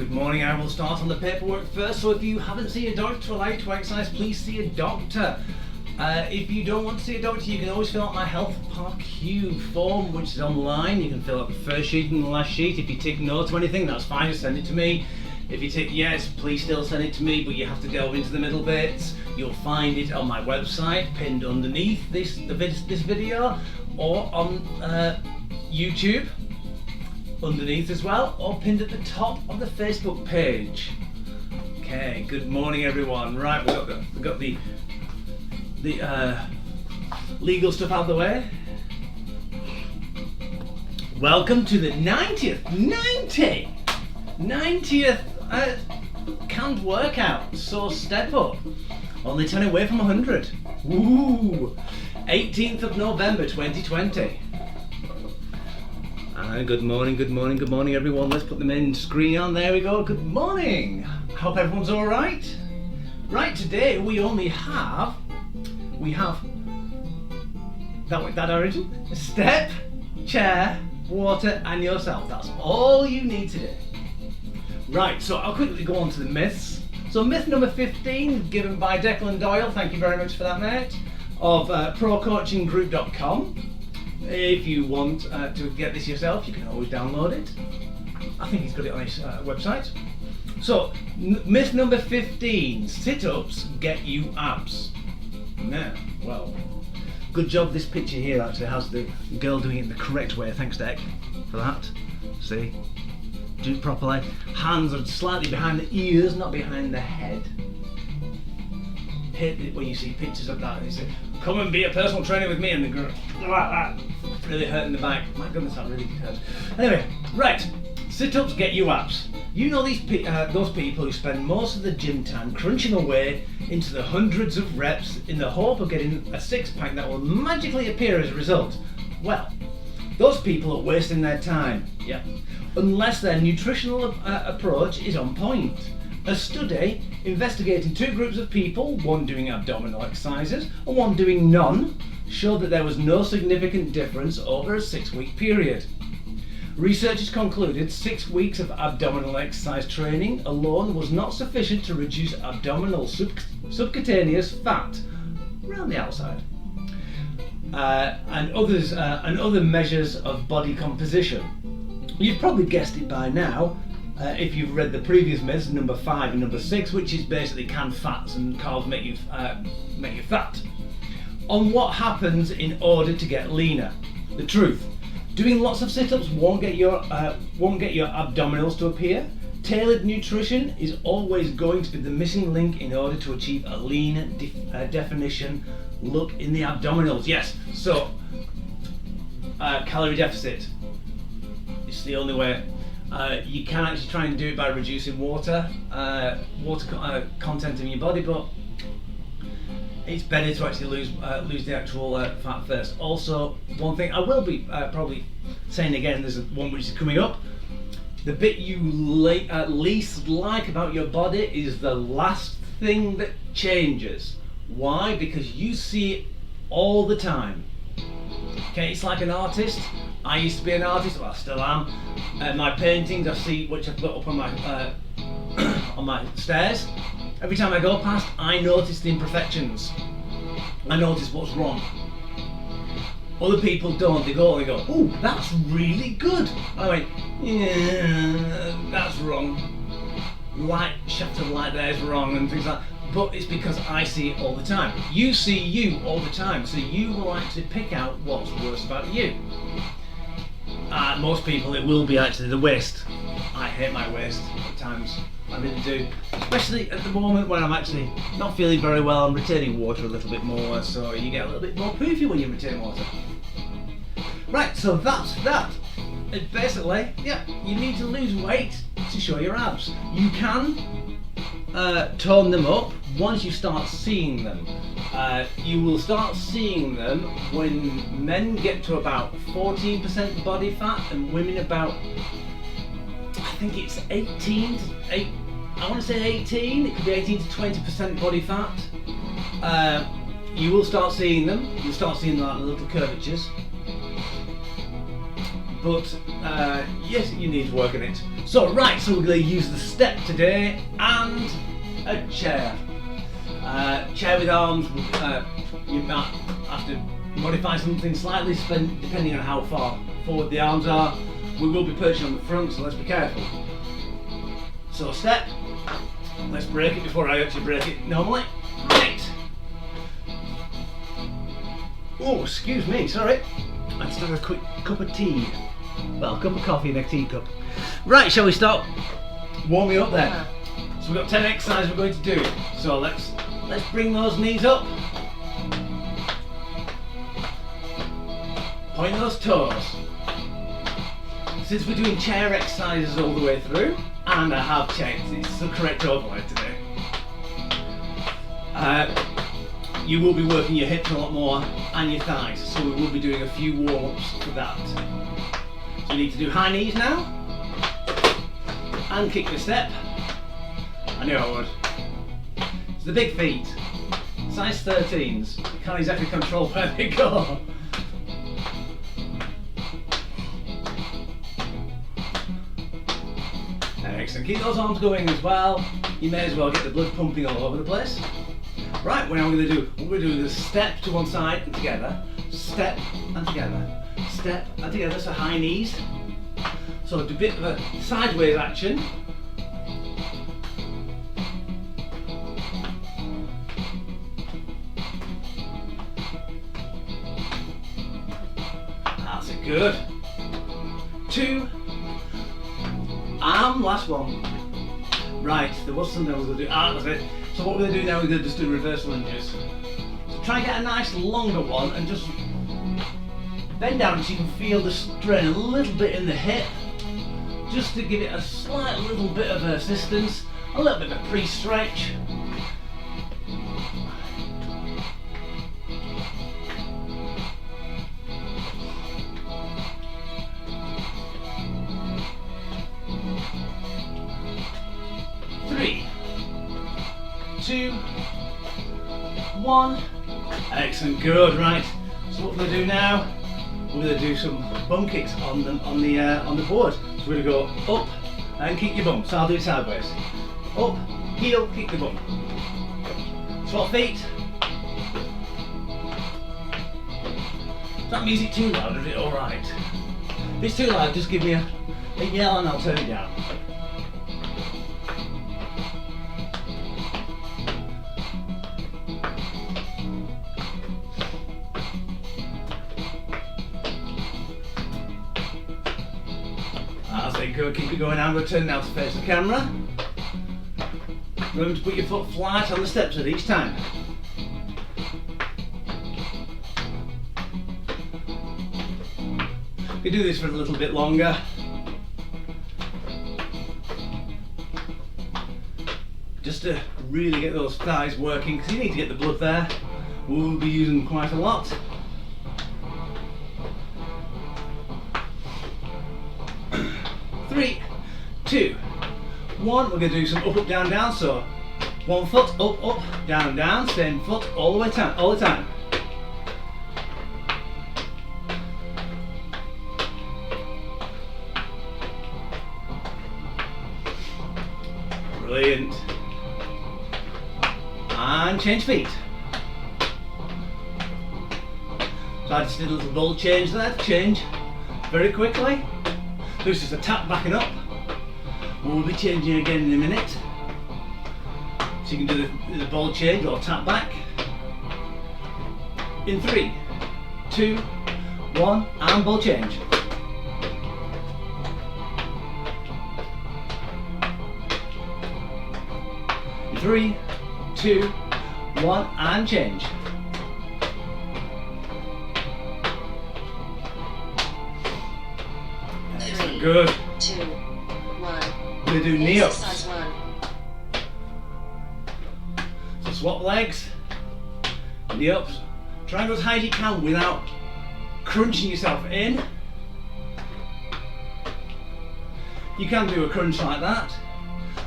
Good morning. I will start on the paperwork first. So if you haven't seen a doctor related to exercise, please see a doctor. If you don't want to see a doctor, you can always fill out my Health Park Q form, which is online. You can fill out the first sheet and the last sheet. If you take no to anything, that's fine, just send it to me. If you tick yes, please still send it to me, but you have to delve into the middle bits. You'll find it on my website, pinned underneath this video, or on YouTube, underneath as well, or pinned at the top of the Facebook page. Okay, good morning everyone. Right, we've got the legal stuff out of the way. Welcome to the 90th canned workout. So step up. Only 10 away from 100. Woo! 18th of November 2020. Good morning everyone. Let's put the main screen on. There we go. Good morning. Hope everyone's all right. Right, today we have that origin, a step, chair, water and yourself. That's all you need today. Right, so I'll quickly go on to the myths. So myth number 15, given by Declan Doyle, thank you very much for that, mate, of procoachinggroup.com. If you want to get this yourself, you can always download it. I think he's got it on his website. So, myth number 15, sit-ups get you abs. Now, well, good job this picture here actually has the girl doing it the correct way, thanks Dec for that. See? Do it properly. Hands are slightly behind the ears, not behind the head. Hate it when you see pictures of that. You say, come and be a personal trainer with me, and the girl like that, really hurting the back. My goodness, that really hurts. Anyway, right. Sit-ups get you abs. You know those people who spend most of the gym time crunching away into the hundreds of reps in the hope of getting a six-pack that will magically appear as a result. Well, those people are wasting their time. Yeah. Unless their nutritional approach is on point. A study investigating two groups of people, one doing abdominal exercises and one doing none, showed that there was no significant difference over a 6-week period. Researchers concluded 6 weeks of abdominal exercise training alone was not sufficient to reduce abdominal subcutaneous fat around the outside, and other measures of body composition. You've probably guessed it by now if you've read the previous myths, number 5 and number 6, which is basically can fats and carbs make you fat. On what happens in order to get leaner. The truth: doing lots of sit-ups won't get your abdominals to appear. Tailored nutrition is always going to be the missing link in order to achieve a lean definition look in the abdominals. Yes, so calorie deficit. It's the only way. You can actually try and do it by reducing water content in your body, but it's better to actually lose the actual fat first. Also, one thing I will be probably saying again, there's one which is coming up. The bit you least like about your body is the last thing that changes. Why? Because you see it all the time. Okay, it's like an artist. I used to be an artist, well I still am. My paintings I see, which I've put up on my on my stairs. Every time I go past, I notice the imperfections. I notice what's wrong. Other people don't. They go, "Oh, that's really good." I went, "Yeah, that's wrong. Shaft of light there is wrong," and things like that. But it's because I see it all the time. You see you all the time, so you will actually pick out what's worse about you. Most people, it will be actually the waist. I hate my waist at times. I really do. Especially at the moment when I'm actually not feeling very well. I'm retaining water a little bit more, so you get a little bit more poofy when you retain water. Right, so that's that. It's basically, yeah, you need to lose weight to show your abs. You can tone them up once you start seeing them. You will start seeing them when men get to about 14% body fat and women about, I think it's 18 to 8. I want to say 18. It could be 18 to 20% body fat. You will start seeing them. You'll start seeing like little curvatures. But yes, you need to work on it. So so we're going to use the step today and a chair. Chair with arms, you might have to modify something slightly depending on how far forward the arms are. We will be perching on the front, so let's be careful. So step, let's break it before I actually break it normally. Right. Oh, excuse me, sorry. I just have a quick cup of tea. Well, a cup of coffee and a teacup. Right, shall we start warming up then? So we've got 10 exercises we're going to do. So let's bring those knees up. Point those toes. Since we're doing chair exercises all the way through, and I have checked, it's the correct overlay today. You will be working your hips a lot more and your thighs, so we will be doing a few warm-ups for that. So you need to do high knees now, and kick the step. I knew I would. It's the big feet, size 13s. You can't exactly control where they go. Excellent. Keep those arms going as well. You may as well get the blood pumping all over the place. Right, what we're going to do is step to one side and together, step and together, step and together, so high knees. So a bit of a sideways action. That's it, good. 2, and last one. Right, there was something I was going to do. That's it. So what we're going to do now, we're going to just do reverse lunges. So try and get a nice longer one and just bend down so you can feel the strain a little bit in the hip. Just to give it a slight little bit of assistance, a little bit of a pre-stretch. Three, 2, 1. Excellent, good. Right. So what we're going to do now, we're going to do some bum kicks on the board. So we're going to go up and kick your bum. So I'll do it sideways. Up, heel, kick the bum. Swap feet. Is that music too loud or is it all right? If it's too loud, just give me a yell and I'll turn it down. Good, keep it going. I'm going to turn now to face the camera. Remember to put your foot flat on the steps at each time. You can do this for a little bit longer. Just to really get those thighs working, because you need to get the blood there. We'll be using them quite a lot. Three, 2, 1. We're going to do some up, down, down. So one foot up, down, down. Same foot all the way all the time. Brilliant. And change feet. So I just did a little ball change there. Change very quickly. This is a tap backing up. We'll be changing again in a minute. So you can do the ball change or tap back. In 3, 2, 1, and ball change. In 3, 2, 1, and change. Good. 2, 1. We're going to do knee ups. So swap legs, knee ups. Try and go as high as you can without crunching yourself in. You can do a crunch like that.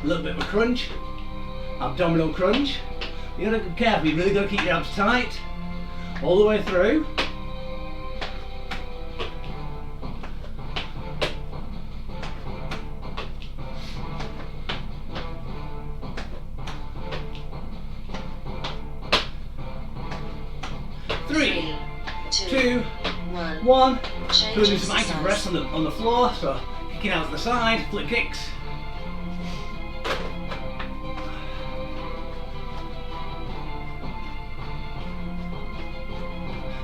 A little bit of a crunch. Abdominal crunch. You got to be careful, you really got to keep your abs tight all the way through. 3, 2, 2, 1. Change So we'll do some active exercise. rest on the floor. So kicking out to the side, flick kicks.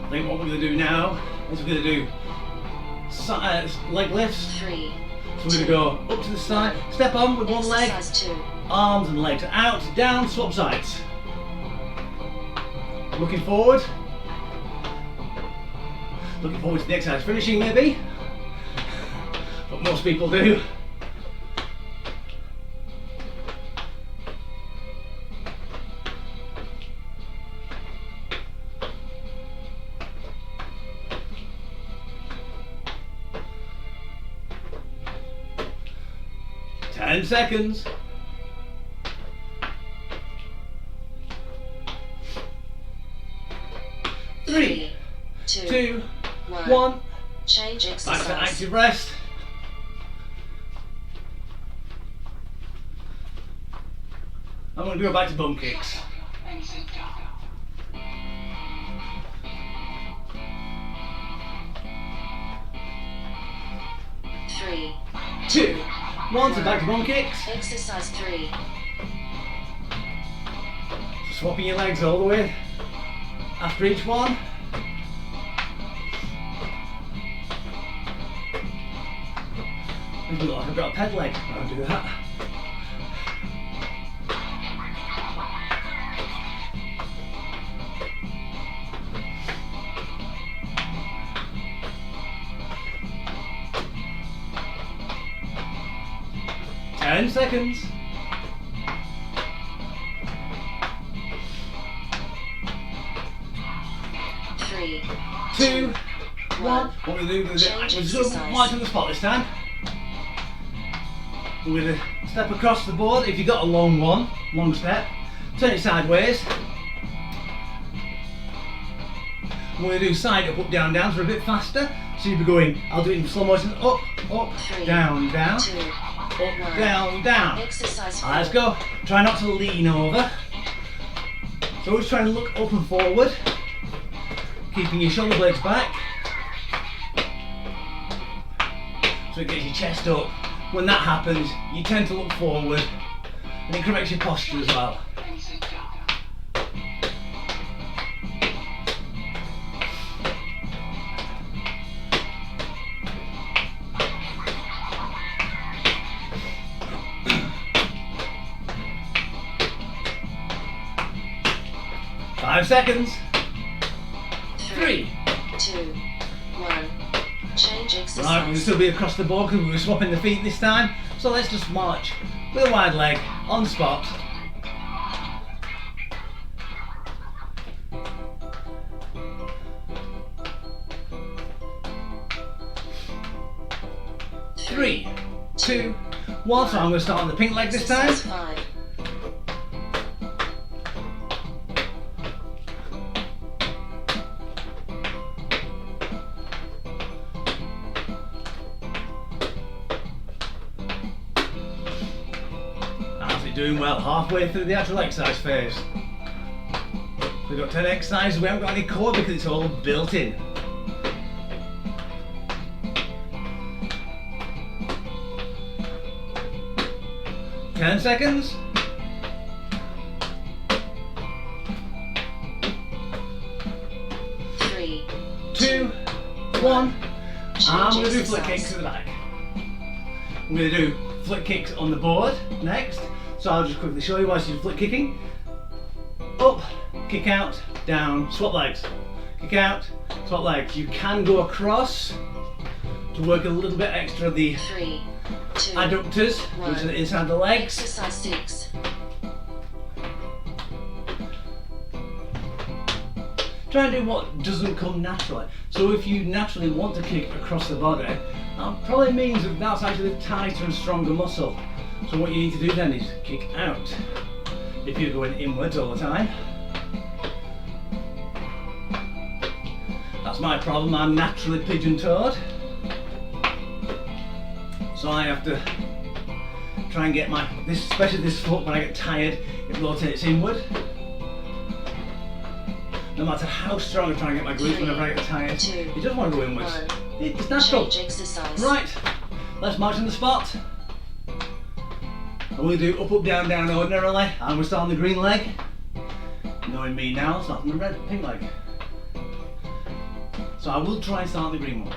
I think what we're going to do now is we're going to do leg lifts. 3, So we're going to go up to the side, step on with one leg, exercise 2, arms and legs out, down, swap sides. Looking forward. Looking forward to the exercise finishing maybe. But most people do. Ten seconds. 3, 2, 1. Change Back exercise. to active rest. I'm going to go back to bunk kicks. Three, 2, 1. So back to bunk kicks. exercise 3, Swapping your legs all the way after each one. Maybe look like I've got a peg leg. I'll do that. Ten seconds. 3, 2, 1. What we're going to do, we're Change just going to exercise. wide on the spot this time. We're going to step across the board. If you've got a long one, long step, turn it sideways. We're going to do side up, up, down, down, so we're a bit faster. So you'll be going, I'll do it in slow motion, up, up, 3, down, down, 2, up, 1. down, down. Exercise 4. Let's go. Try not to lean over. So we're just trying to look up and forward, keeping your shoulder blades back. So it gets your chest up. When that happens, you tend to look forward and it corrects your posture as well. Five seconds. 3. 2, 1. Change exercise. Right, we're going to still be across the board because we were swapping the feet this time. So let's just march with a wide leg on the spot. Three, 2, 1. So I'm going to start on the pink leg this time. Exercise 5. How's it doing? Well, halfway through the actual exercise phase. We've got 10 exercises, we haven't got any core because it's all built in. Ten seconds. 3, 2, 1. Change I'm going to do exercise. flick kicks at the back. I'm going to do flick kicks on the board next. So I'll just quickly show you whilst you're flick kicking. Up, kick out, down, swap legs. Kick out, swap legs. You can go across to work a little bit extra of the 3, 2, adductors, which are inside the legs. exercise 6. Try and do what doesn't come naturally. So if you naturally want to kick across the body, that probably means that that's actually a tighter and stronger muscle. So what you need to do then is kick out. If you're going inwards all the time. That's my problem, I'm naturally pigeon-toed. So I have to try and get especially this foot, when I get tired, it rotates inward. No matter how strong I try and get my glutes whenever I get tired, you just want to go inwards. It's natural. Change exercise. Right, let's march on the spot. And we'll do up, up, down, down ordinarily. And we'll start on the green leg. Knowing me now, start on the pink leg. So I will try and start on the green one.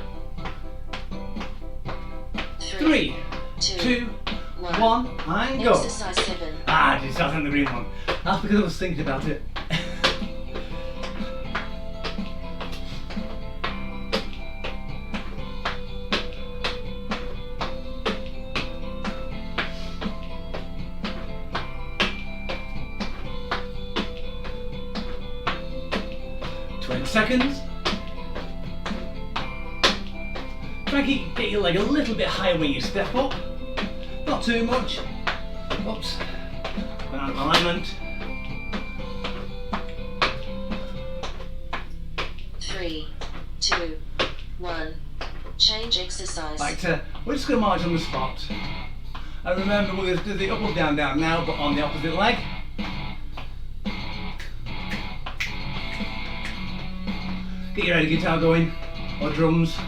3, 2, 1, and go. Exercise 7. Ah, I did start on the green one. That's because I was thinking about it. Seconds. Try and get your leg a little bit higher when you step up. Not too much. Oops. Went out of alignment. 3, 2, 1. Change exercise. Back to, we're just going to march on the spot. And remember, we're going to do the up, up, down, down now, but on the opposite leg. Get your air guitar going, or drums.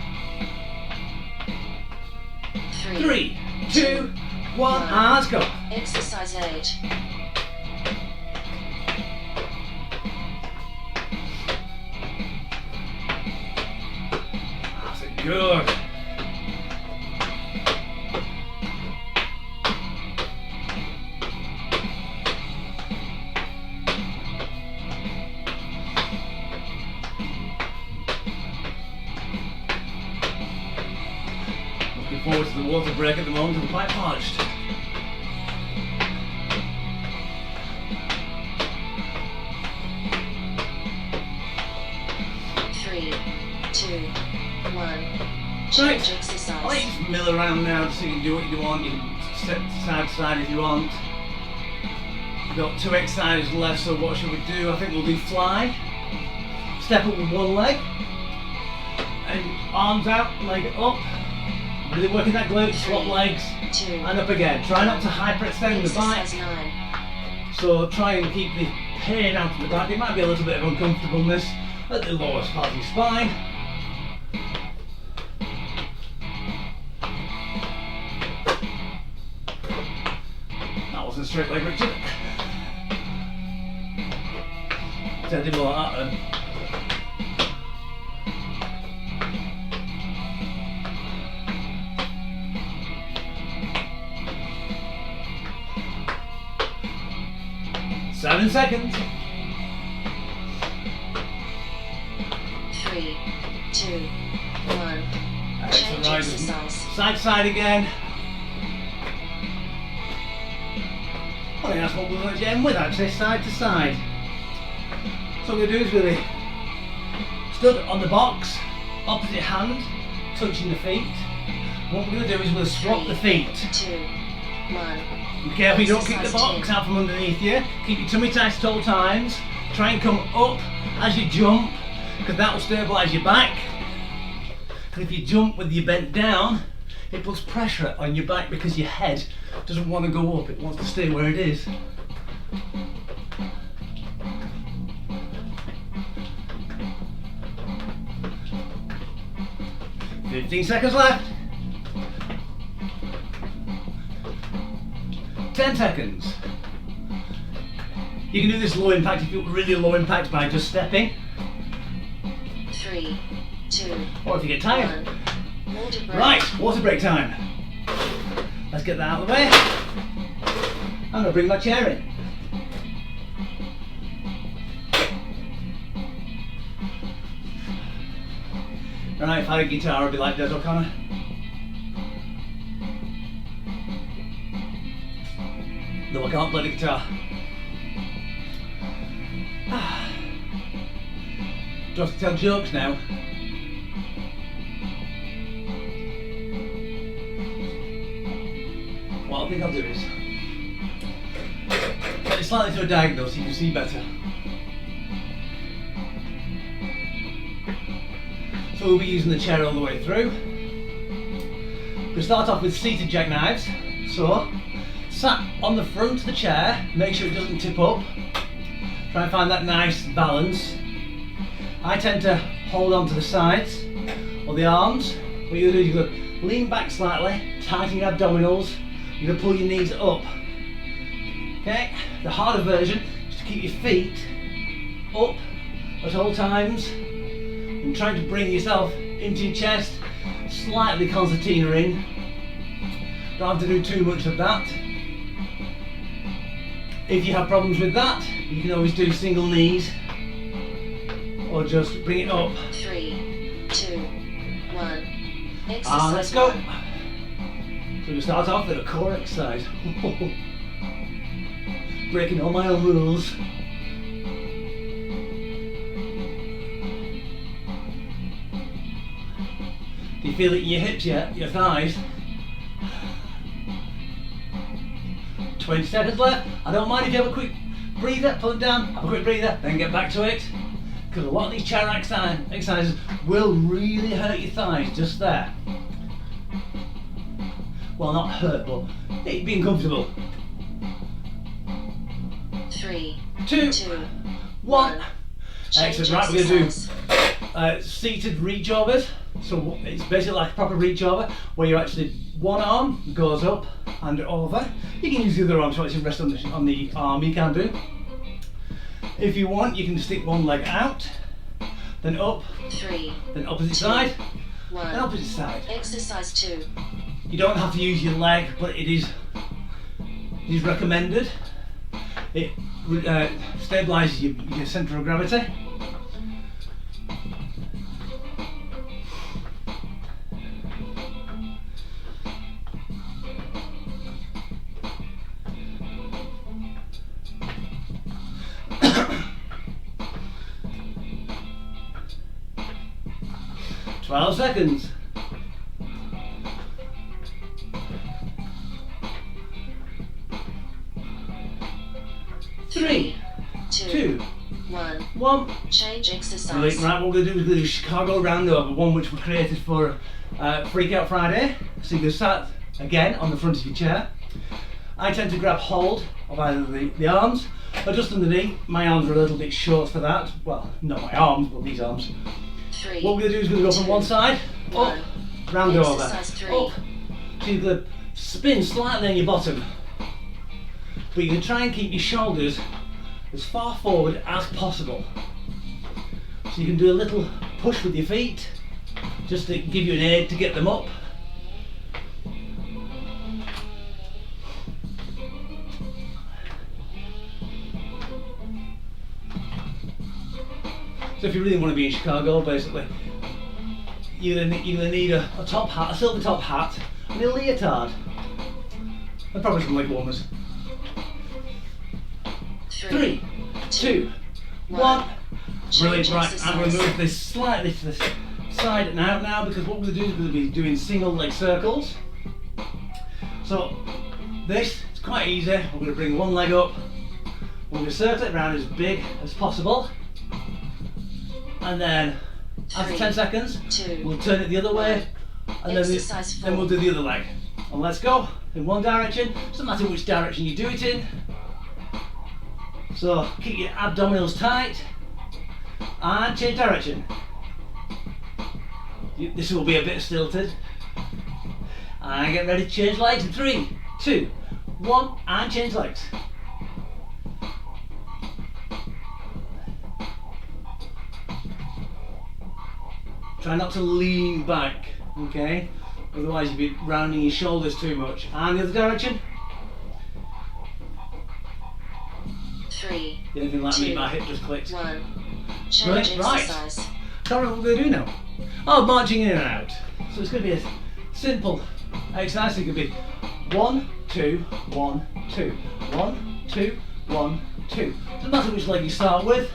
3, 2, 1, and let's go. Exercise 8. That's it, good. Forward to the water break at the moment, I'm quite parched. Three, 2, 1. Right, Change exercise. I'll let you just mill around now so you can do what you want. You can step side to side if you want. We've got 2 exercises left, so what should we do? I think we'll do fly. Step up with one leg. And arms out, leg up. Really working that glute, swap legs, 2, and up again. Try not to hyperextend the back. exercise 9. So try and keep the pain out of the back. It might be a little bit of uncomfortableness at the lowest part of your spine. That wasn't a straight leg, Richard. So I did more like that then. Seven seconds. 3, 2, 1. Excellent, Change right. exercise. Side to side again. I think that's what we're going to end with actually, side to side. So what we're going to do is really stood on the box, opposite hand, touching the feet. What we're going to do is we'll swap the feet. 2, 1. Be careful you don't kick the box out from underneath you. Keep your tummy tight at all times. Try and come up as you jump, because that will stabilise your back. And if you jump with your bent down, it puts pressure on your back because your head doesn't want to go up, it wants to stay where it is. "15 seconds left. 10 seconds. You can do this low impact if you want really low impact by just stepping, 3, 2, or if you get tired. 1. Water break. Right, water break time. Let's get that out of the way. I'm going to bring my chair in. Right, if I had a guitar, I'd be like Des O'Connor. Though I can't play the guitar. Do I have to tell jokes now? What I think I'll do is get it slightly to a diagonal so you can see better. So we'll be using the chair all the way through. We'll start off with seated jackknives. So, sat on the front of the chair, make sure it doesn't tip up. Try and find that nice balance. I tend to hold on to the sides or the arms. What you're going to do is you're going to lean back slightly, tighten your abdominals, you're going to pull your knees up. Okay, the harder version is to keep your feet up at all times and trying to bring yourself into your chest, slightly concertina in. Don't have to do too much of that. If you have problems with that, you can always do single knees or just bring it up. 3, 2, 1. And let's go. So we start off with a core exercise. Breaking all my own rules. Do you feel it in your hips yet? Your thighs? 20 seconds left. I don't mind if you have a quick breather, pull it down, have a quick breather, then get back to it. Because a lot of these chair exercises will really hurt your thighs just there. Well, not hurt, but it being comfortable. 3, 2, 1. Excellent. Right, we're going to do seated reach overs. So it's basically like a proper reach over where you actually, one arm goes up and over. You can use the other arm to actually rest on the arm, you can do. If you want, you can stick one leg out, then up, 3, then opposite 2, side, 1. then opposite side. Exercise 2. You don't have to use your leg, but it is recommended. It stabilises your centre of gravity. Twelve seconds. 3, 2, 1. Change exercise. Brilliant. Right, what we're going to do is we're going to do Chicago roundover, one which we created for Freakout Friday. So you can start again on the front of your chair. I tend to grab hold of either the arms or just underneath. My arms are a little bit short for that. Well, not my arms, but these arms. 3, What we're going to do is we're going to go from one side, up, round over, Exercise 3. up. So you're going to spin slightly on your bottom. But you can try and keep your shoulders as far forward as possible. So you can do a little push with your feet, just to give you an aid to get them up. So if you really want to be in Chicago, basically, you're gonna need a top hat, a silver top hat, and a leotard. And probably some leg warmers. 3, 2, 1. Brilliant, right, I'm going to move this slightly to the side and out now because what we're going to do is we're going to be doing single leg circles. So this is quite easy. We're going to bring one leg up, we're going to circle it around as big as possible, and then after 10 seconds we'll turn it the other way, and then we'll do the other leg. And let's go in one direction, doesn't matter which direction you do it in. So keep your abdominals tight and change direction. This will be a bit stilted. And get ready to change legs in 3, 2, 1, and change legs. Try not to lean back, okay? Otherwise you'll be rounding your shoulders too much. And the other direction. 3, Anything like 2, me, my hip just clicked. 1. Change exercise. Can't remember what we're going to do now. Oh, marching in and out. So it's going to be a simple exercise. It could be 1, 2, 1, 2, 1, 2, 1, 2. Doesn't matter which leg you start with.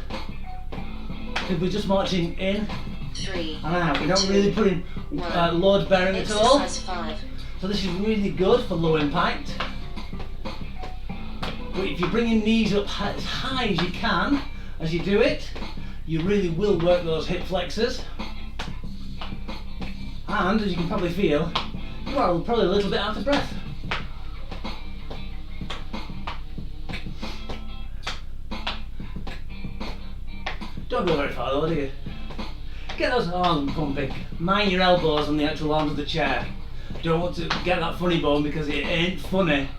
If we're just marching in 3, and out. We're not 2, really putting load bearing at all. Exercise 5. So this is really good for low impact. But if you bring your knees up as high as you can as you do it, you really will work those hip flexors. And as you can probably feel, you are probably a little bit out of breath. Don't go very far though, do you? Get those arms pumping. Mind your elbows on the actual arms of the chair. Don't want to get that funny bone because it ain't funny.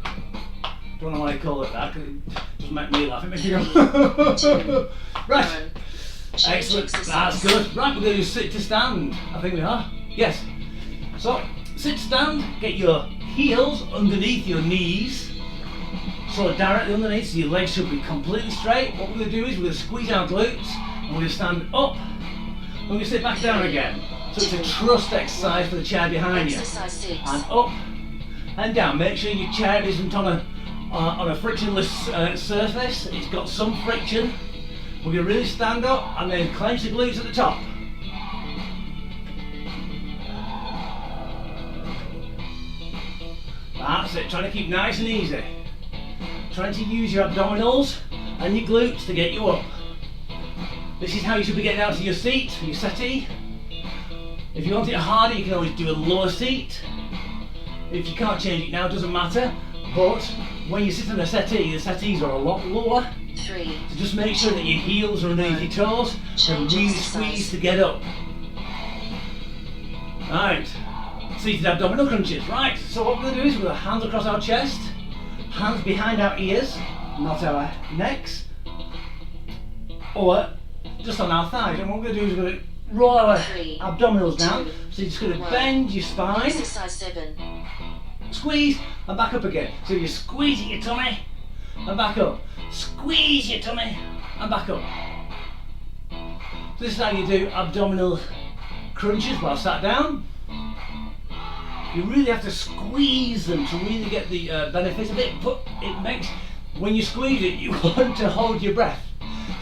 Don't know why I call it that, because it doesn't make me laugh. It makes me go. Right. Excellent. That's good. Right, we're going to do sit to stand. I think we are. Yes. So, sit to stand. Get your heels underneath your knees. So directly underneath, so your legs should be completely straight. What we're going to do is we're going to squeeze our glutes and we're going to stand up and we're going to sit back down again. So it's a thrust exercise for the chair behind you. And up and down. Make sure your chair isn't on a frictionless surface. It's got some friction. We're going to really stand up and then clench the glutes at the top. That's it. Trying to keep nice and easy. Trying to use your abdominals and your glutes to get you up. This is how you should be getting out of your seat, your settee. If you want it harder, you can always do a lower seat. If you can't change it now, it doesn't matter. But when you sit on a settee, the settees are a lot lower. 3. So just make sure that your heels are underneath your toes and really squeeze to get up. Right, seated abdominal crunches. Right, so what we're going to do is we're going to hands across our chest, hands behind our ears, not our necks, or just on our thighs. And what we're going to do is we're going to roll our abdominals down. So you're just going to bend your spine, Exercise 7. squeeze and back up again. So you're squeezing your tummy and back up. Squeeze your tummy and back up. So this is how you do abdominal crunches while sat down. You really have to squeeze them to really get the benefits of it, but it makes, when you squeeze it, you want to hold your breath.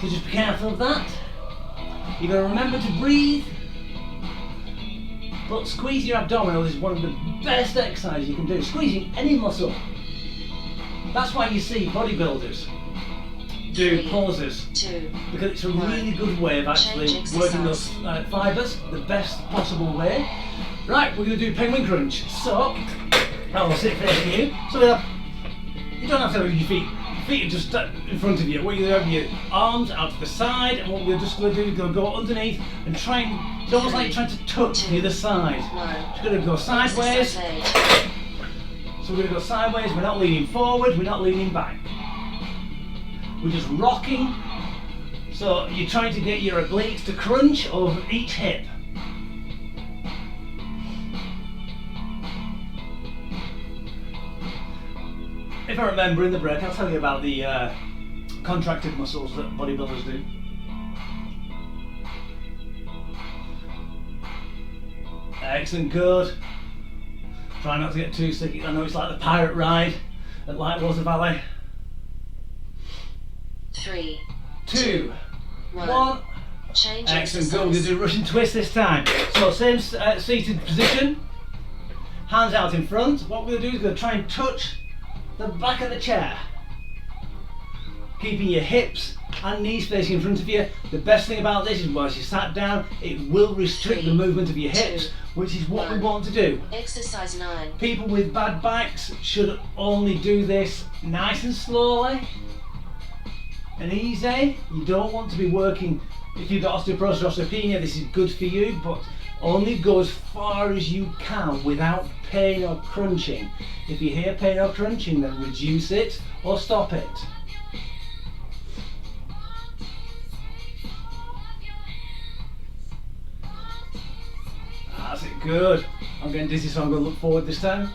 So just be careful of that. You've got to remember to breathe, but squeezing your abdominal is one of the best exercises you can do. Squeezing any muscle. That's why you see bodybuilders do pauses, 2. because it's a really good way of actually working those fibres the best possible way. Right, we're going to do penguin crunch. So, I'll sit facing you. So you don't have to have your feet. Your feet are just in front of you. What you're going to have your arms out to the side, and what we're just going to do is going to go underneath and try and, it's almost like trying to touch the other side. Just going to go sideways. So we're going to go sideways. We're not leaning forward. We're not leaning back. We're just rocking. So you're trying to get your obliques to crunch over each hip. If I remember in the break, I'll tell you about the contracted muscles that bodybuilders do. Excellent, good. Try not to get too sick. I know it's like the pirate ride at Lightwater Valley. 3, 2, 1. Change Excellent, good. We're exercise. going to do Russian twist this time. So same seated position, hands out in front. What we're going to do is we're going to try and touch the back of the chair, keeping your hips and knees facing in front of you. The best thing about this is once you sat down, it will restrict the movement of your hips, which is what we want to do. Exercise 9. People with bad backs should only do this nice and slowly and easy. You don't want to be working, if you've got osteoporosis or osteopenia, this is good for you, but only go as far as you can without pain or crunching. If you hear pain or crunching, then reduce it or stop it. That's it, good. I'm getting dizzy, so I'm going to look forward this time.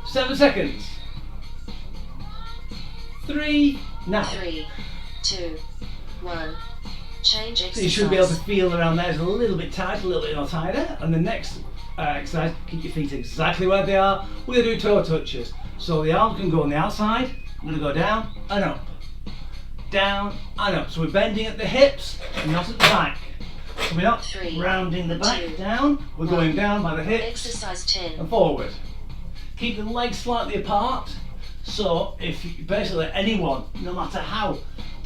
7 seconds. 3, now. 3, 2, 1. Change exercise. So you should be able to feel around there. It's a little bit tight, a little bit more tighter. And the next exercise, keep your feet exactly where they are. We're going to do toe touches. So the arms can go on the outside. We're going to go down and up. Down and up. So we're bending at the hips, not at the back. So we're not 3, rounding the back 2, down. We're going down by the hips Exercise 10. and forward. Keep the legs slightly apart. So if you, basically anyone, no matter how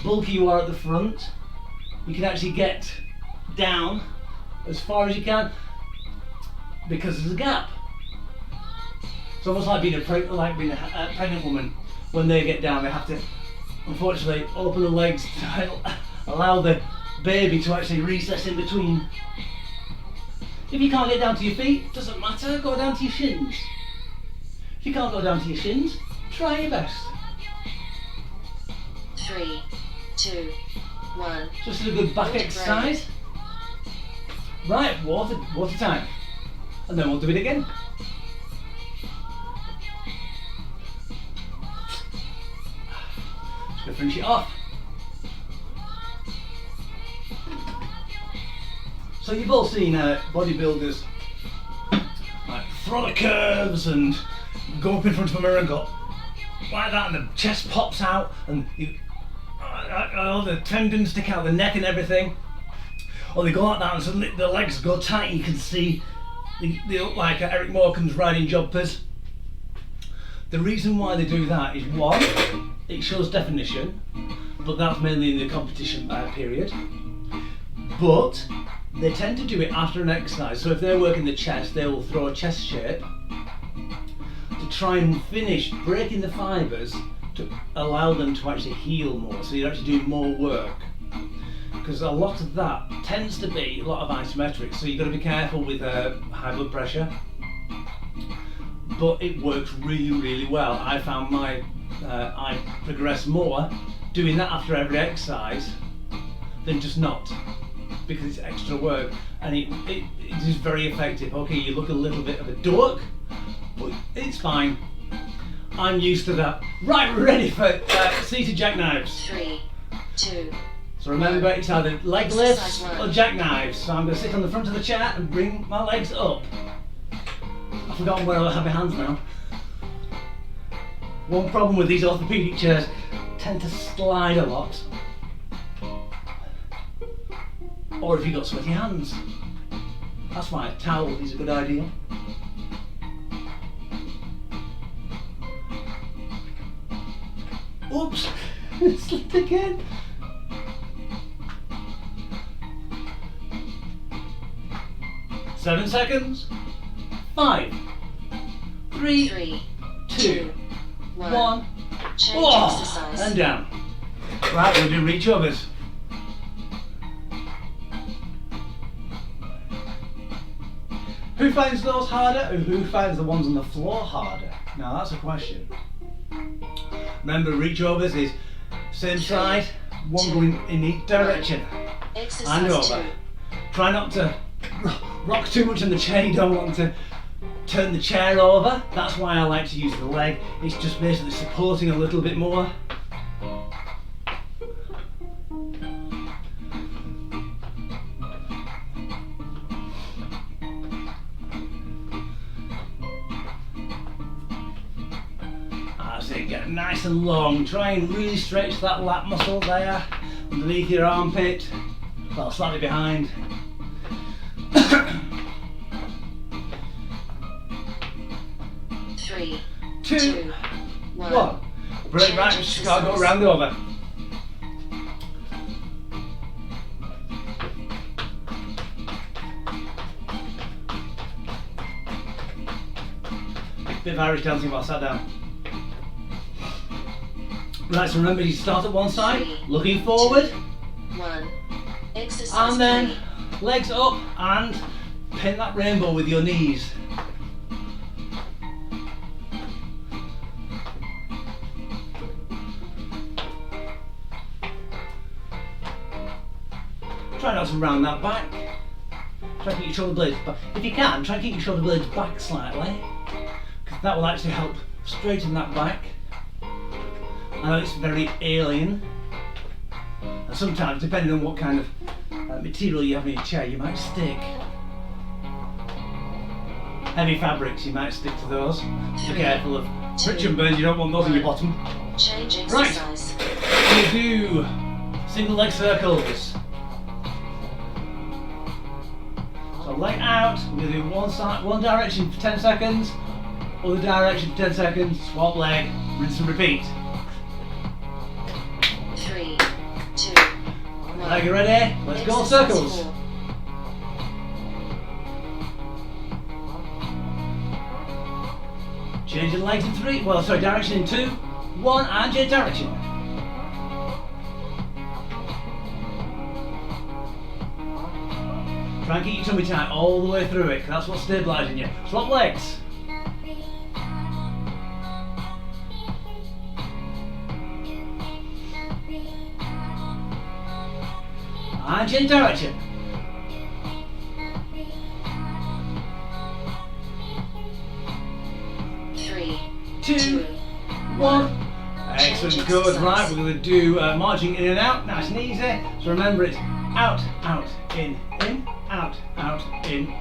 bulky you are at the front, you can actually get down as far as you can because there's a gap. It's almost like being a pregnant woman. When they get down, they have to, unfortunately, open the legs to allow the baby to actually recess in between. If you can't get down to your feet, doesn't matter, go down to your shins. If you can't go down to your shins, try your best. 3, 2, 1. Just a good back exercise. Right, water time. And then we'll do it again. Just gonna finish it off. So you've all seen bodybuilders like throw the curves and go up in front of a mirror and go like that, and the chest pops out, and all the tendons stick out the neck and everything. Or they go like that and suddenly the legs go tight and you can see they look like Eric Morecambe's riding jumpers. The reason why they do that is, one, it shows definition, but that's mainly in the competition period. But they tend to do it after an exercise, so if they're working the chest, they will throw a chest shape to try and finish breaking the fibres to allow them to actually heal more, so you're actually doing more work. Because a lot of that tends to be a lot of isometrics, so you've got to be careful with high blood pressure. But it works really, really well. I found I progress more doing that after every exercise than just not, because it's extra work and it is very effective. Okay, you look a little bit of a dork, but it's fine. I'm used to that. Right, we're ready for seated jackknives. 3, 2. So remember, it's either leg lifts or jackknives. So I'm going to sit on the front of the chair and bring my legs up. I've forgotten where I have my hands now. One problem with these orthopaedic chairs, tend to slide a lot. Or if you've got sweaty hands. That's why a towel is a good idea. Oops, it slipped again. Seven seconds. 5, 3, 2, 1. Change exercise. And down. Right, we'll do reach overs. Who finds those harder, and who finds the ones on the floor harder? Now that's a question. Remember, reach overs is same side, one going in each direction. And over. Try not to rock too much in the chair. You don't want to turn the chair over. That's why I like to use the leg. It's just basically supporting a little bit more. That's it, get nice and long. Try and really stretch that lat muscle there underneath your armpit. Well, slightly behind. 3, 2, 1. Brilliant, right, just gotta go round over. Bit of Irish dancing while I sat down. Right, so remember you start at one side, looking forward. 1. Exercise And then legs up and pin that rainbow with your knees. Try not to round that back. Try to keep your shoulder blades back. If you can, try to keep your shoulder blades back slightly, because that will actually help straighten that back. I know it's very alien, and sometimes, depending on what kind of material you have in your chair, you might stick. Heavy fabrics, you might stick to those. Be careful of friction burns, you don't want those in your bottom. Change exercise. Right, we do single leg circles. So leg out, we're going to do one side, one direction for 10 seconds, other direction for 10 seconds, swap leg, rinse and repeat. 3, 2, 1. Are you ready? Let's go circles. 4. Changing legs in 3, well sorry, direction in 2, 1 and change direction. Try and keep your tummy tight all the way through it, 'cause that's what's stabilising you. Swap legs. And change direction. 3, 2, 1. Excellent, good. Right, we're going to do marching in and out, nice and easy. So remember, it's out, out, in, out, out, in.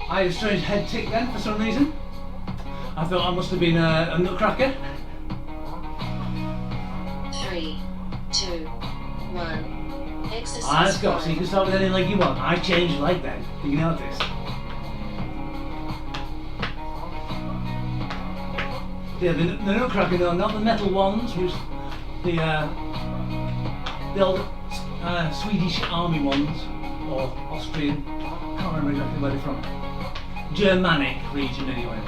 I had a strange head tick then for some reason. I thought I must have been a nutcracker. 3, 2, 1. Exercise. Let's go. So you can start with any leg you want. I changed leg then. You can notice. Yeah, the nutcracker, no, not the metal ones, which the old Swedish army ones, or Austrian, can't remember exactly where they're from. Germanic region anyway.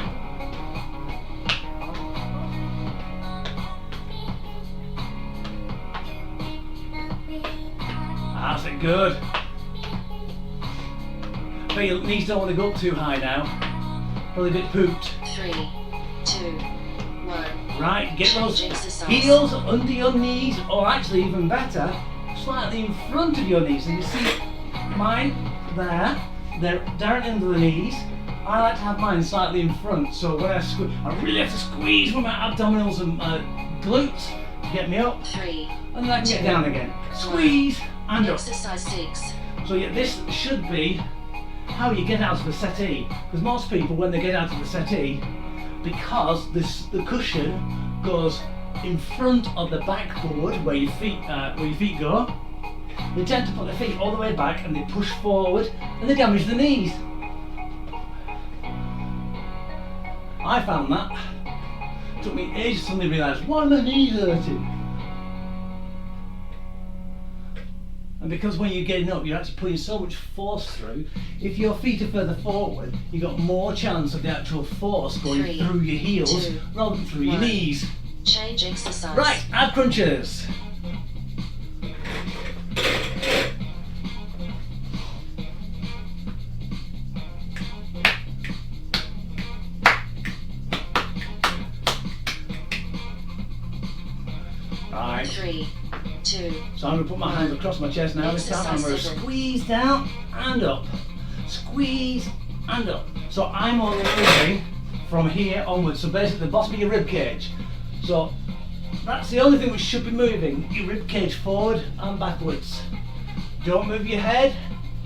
That's it, good. But your knees don't want to go up too high now. Probably a bit pooped. 3, 2, 1. Right, get those Change exercise. heels under your knees, or actually even better, slightly in front of your knees. And you see mine there, they're directly under the knees. I like to have mine slightly in front, so when I really have to squeeze with my abdominals and glutes to get me up, 3, and then I can get 2, down again. Squeeze and up. Exercise 6. So yeah, this should be how you get out of the settee. Because most people, when they get out of the settee, because the cushion goes in front of the backboard where your feet go, they tend to put their feet all the way back and they push forward and they damage the knees. I found that. It took me ages to suddenly realise, why are my knees hurting? And because when you're getting up, you're actually putting so much force through, if your feet are further forward, you've got more chance of the actual force going 3, through your heels 2, rather than through your 1. knees. Change exercise. Right, ab crunches. Right. 3, 2. So I'm going to put my hands across my chest now this time. I'm going to Exercise 7. squeeze down and up. Squeeze and up. So I'm only moving from here onwards. So basically the bottom of your rib cage. So that's the only thing which should be moving. Your rib cage forward and backwards. Don't move your head.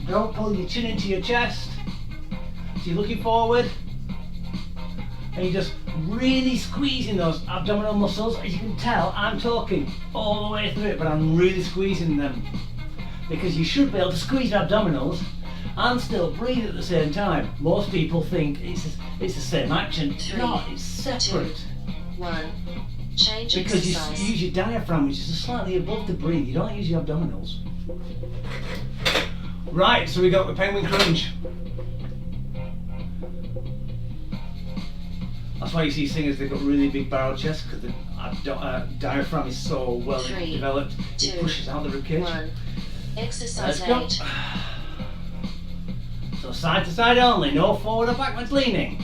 Don't pull your chin into your chest. So you're looking forward. And you're just really squeezing those abdominal muscles. As you can tell, I'm talking all the way through it, but I'm really squeezing them. Because you should be able to squeeze your abdominals and still breathe at the same time. Most people think it's the same action. 3, No, it's separate. 2, 1. Change Because you exercise. use your diaphragm, which is slightly above the breathe. You don't use your abdominals. Right, so we got the penguin crunch. That's why you see singers, they've got really big barrel chests, because the diaphragm is so well 3, developed, 2, it pushes out the ribcage. 1. Exercise Let's go. 8. So side to side only, no forward or backwards leaning.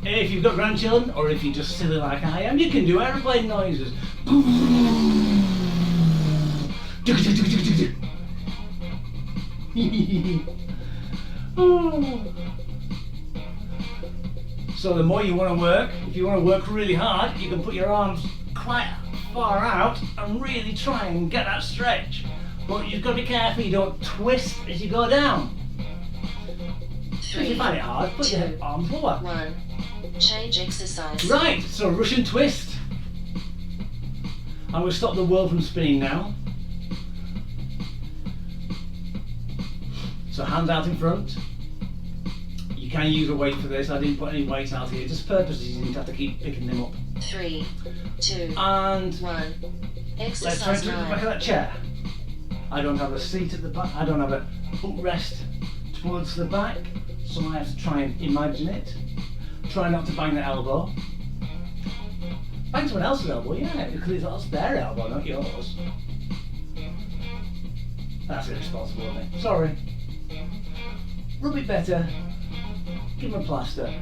If you've got grandchildren, or if you're just silly like I am, you can do aeroplane noises. So the more you want to work, if you want to work really hard, you can put your arms quite far out and really try and get that stretch. But you've got to be careful you don't twist as you go down. If you 3, find it hard, put your 2, arms lower. 1. Change exercise. Right, so Russian twist. I'm going to stop the world from spinning now. So hands out in front. You can use a weight for this. I didn't put any weights out here. Just purposely you didn't have to keep picking them up. 3, 2, And 1. let's try Exercise to do the back of 9. that chair. I don't have a seat at the back. I don't have a footrest towards the back. So I have to try and imagine it. Try not to bang the elbow. Bang someone else's elbow, yeah, because that's their elbow, not yours. That's irresponsible of me. Sorry. Rub it better. Give him a plaster.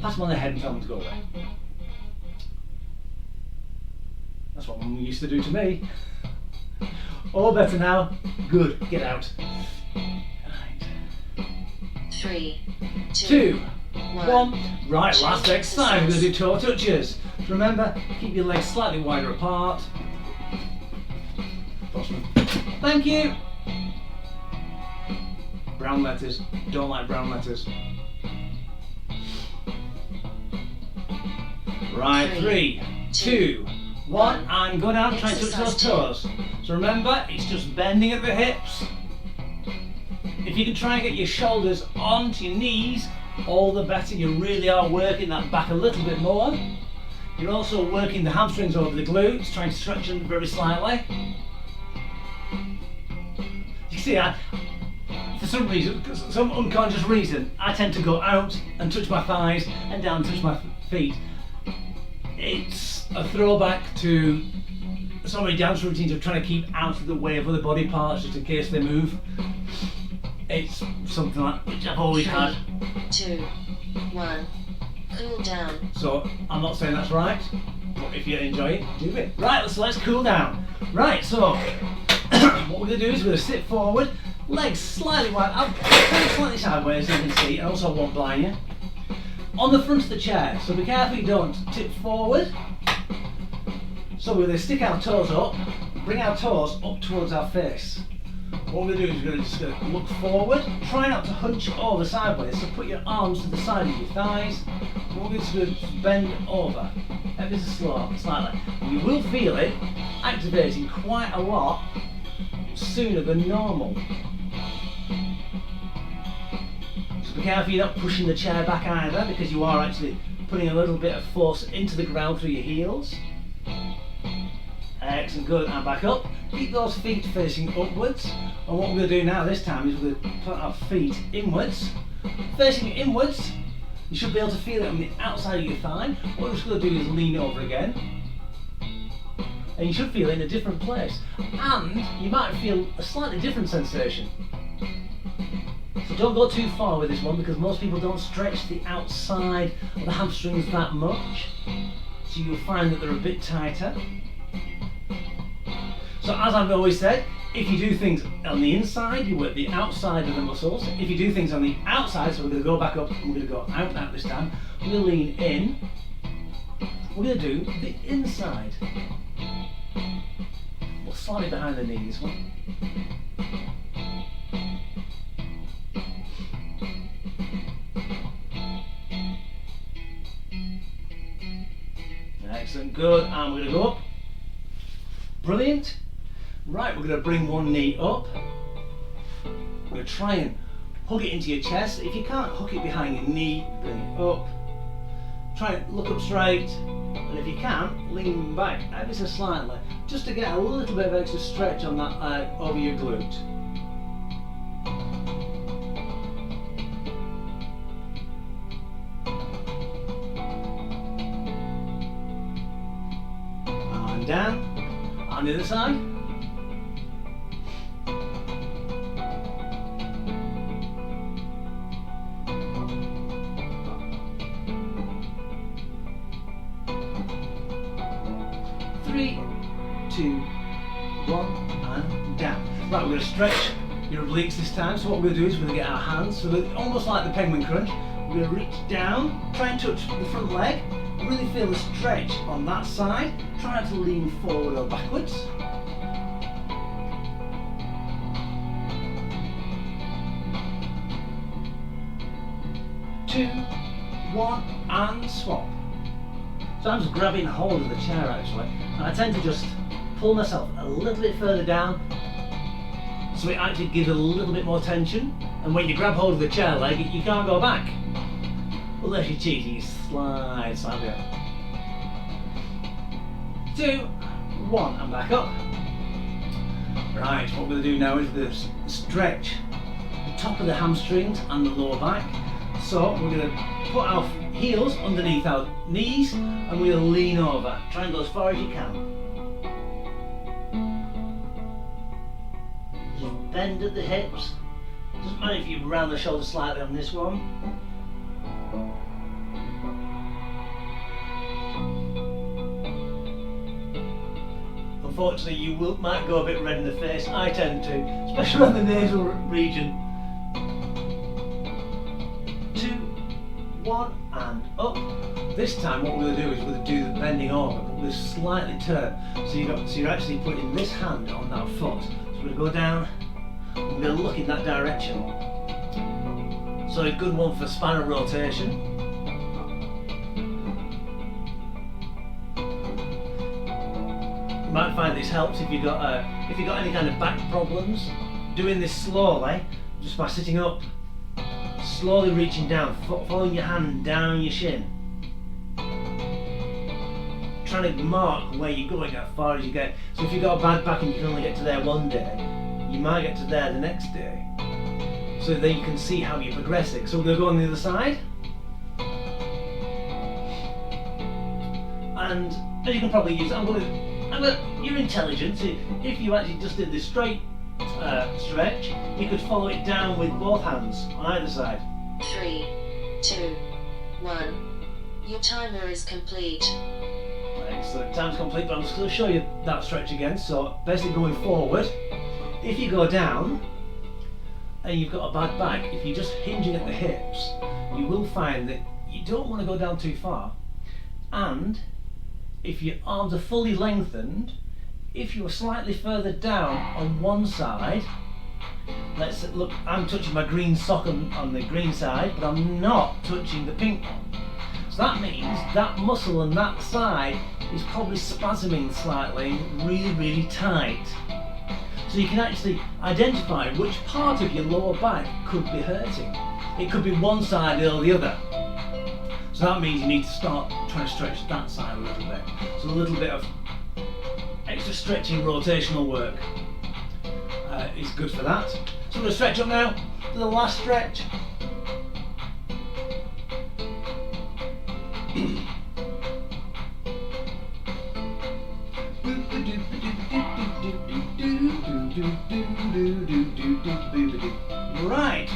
Pat him on the head and tell him to go away. That's what Mum used to do to me. All better now. Good. Get out. Right. 3, 2, 1. Right, Change last exercise. We're going to do toe touches. So remember, keep your legs slightly wider apart. Thank you. Brown letters. Don't like brown letters. Right, 3, 2, 1, and go down, try and touch those toes. So remember, it's just bending at the hips. If you can try and get your shoulders onto your knees, all the better. You really are working that back a little bit more. You're also working the hamstrings over the glutes, trying to stretch them very slightly. You see, for some reason, some unconscious reason, I tend to go out and touch my thighs and down and touch my feet. It's a throwback to so many dance routines of trying to keep out of the way of other body parts just in case they move. It's something like which I've always had. 2, 1. Cool down. So I'm not saying that's right, but if you enjoy it, do it. Right, so let's cool down. Right, so what we're going to do is we're going to sit forward, legs slightly wide, I'll turn slightly sideways, as you can see, and also I won't blind you. On the front of the chair, so be careful you don't tip forward. So we're going to stick our toes up, bring our toes up towards our face. What we're going to do is we're going to just look forward, try not to hunch over sideways, so put your arms to the side of your thighs. And we're going to bend over, ever so slightly. And you will feel it activating quite a lot sooner than normal. So be careful you're not pushing the chair back either, because you are actually putting a little bit of force into the ground through your heels. Excellent, good, and back up. Keep those feet facing upwards. And what we're going to do now this time is we're going to put our feet inwards. Facing inwards, you should be able to feel it on the outside of your thigh. What we're just going to do is lean over again. And you should feel it in a different place. And you might feel a slightly different sensation. So don't go too far with this one, because most people don't stretch the outside of the hamstrings that much. So you'll find that they're a bit tighter. So as I've always said, if you do things on the inside, you work the outside of the muscles. If you do things on the outside, so we're going to go back up and we're going to go out this time, we're going to lean in, we're going to do the inside. Well, slightly behind the knees. Excellent, good, and we're going to go up. Brilliant. Right, we're going to bring one knee up. We're going to try and hug it into your chest. If you can't hook it behind your knee, bring it up. Try and look up straight. And if you can, lean back ever so slightly, just to get a little bit of extra stretch on that over your glute. And down. On the other side. Three, 2, 1, and down. Right, we're going to stretch your obliques this time. So what we're going to do is we're going to get our hands, so we're almost like the penguin crunch. We're going to reach down, try and touch the front leg. Really feel the stretch on that side. Try not to lean forward or backwards. Two, 1, and swap. So I'm just grabbing hold of the chair actually, and I tend to just pull myself a little bit further down, so it actually gives a little bit more tension. And when you grab hold of the chair leg, you can't go back. Unless you're cheating, you slide down. 2, 1, and back up. Right, what we're going to do now is we're going to stretch the top of the hamstrings and the lower back. So we're going to put our heels underneath our knees and we're going to lean over. Try and go as far as you can. bend at the hips. Doesn't matter if you round the shoulder slightly on this one. Unfortunately, you might go a bit red in the face. I tend to, especially around the nasal region. 2, 1, and up. This time, what we're going to do is we're going to do the bending over, but we'll slightly turn. So you're actually putting this hand on that foot. So we're going to go down. We're going to look in that direction. So a good one for spinal rotation. You might find this helps if you've got any kind of back problems. Doing this slowly, just by sitting up, slowly reaching down, following your hand down your shin. Trying to mark where you're going as far as you get. So if you've got a bad back and you can only get to there one day, you might get to there the next day. So then you can see how you're progressing. So we're going to go on the other side. And as you can probably use, you're intelligent. So if you actually just did this straight stretch, you could follow it down with both hands on either side. 3, 2, 1. Your timer is complete. Excellent, time's complete, but I'm just going to show you that stretch again. So basically going forward, if you go down and you've got a bad back, if you're just hinging at the hips, you will find that you don't want to go down too far. And if your arms are fully lengthened, if you're slightly further down on one side, let's look, I'm touching my green sock on the green side, but I'm not touching the pink one. So that means that muscle on that side is probably spasming slightly, really, really tight. So you can actually identify which part of your lower back could be hurting. It could be one side or the other. So that means you need to start trying to stretch that side a little bit. So a little bit of extra stretching rotational work is good for that. So I'm going to stretch up now to the last stretch. Right.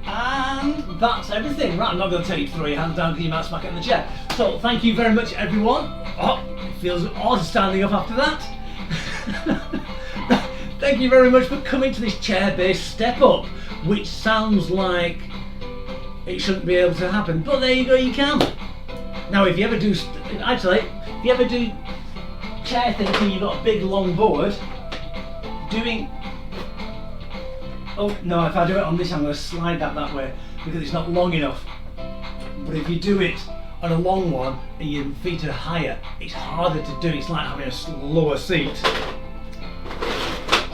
And that's everything. Right, I'm not going to tell you to throw your hands down because you might smack it in the chair. So thank you very much, everyone. Oh, it feels odd standing up after that. Thank you very much for coming to this chair-based step up, which sounds like it shouldn't be able to happen, but there you go, you can. Now, if you ever do, chair things and you've got a big long board, oh no, if I do it on this, I'm going to slide that way because it's not long enough. But if you do it on a long one and your feet are higher, it's harder to do. It's like having a lower seat.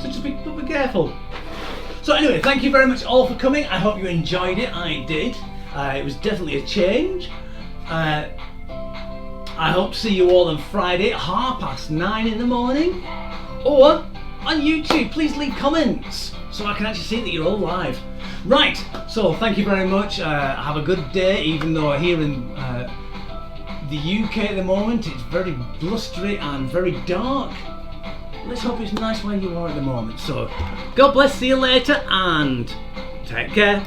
So just be careful. So anyway, thank you very much all for coming. I hope you enjoyed it. I did. It was definitely a change. I hope to see you all on Friday at 9:30 in the morning. Or on YouTube, please leave comments so I can actually see that you're all live. Right, so thank you very much. Have a good day, even though here in the UK at the moment it's very blustery and very dark. Let's hope it's nice where you are at the moment. So, God bless, see you later, and take care.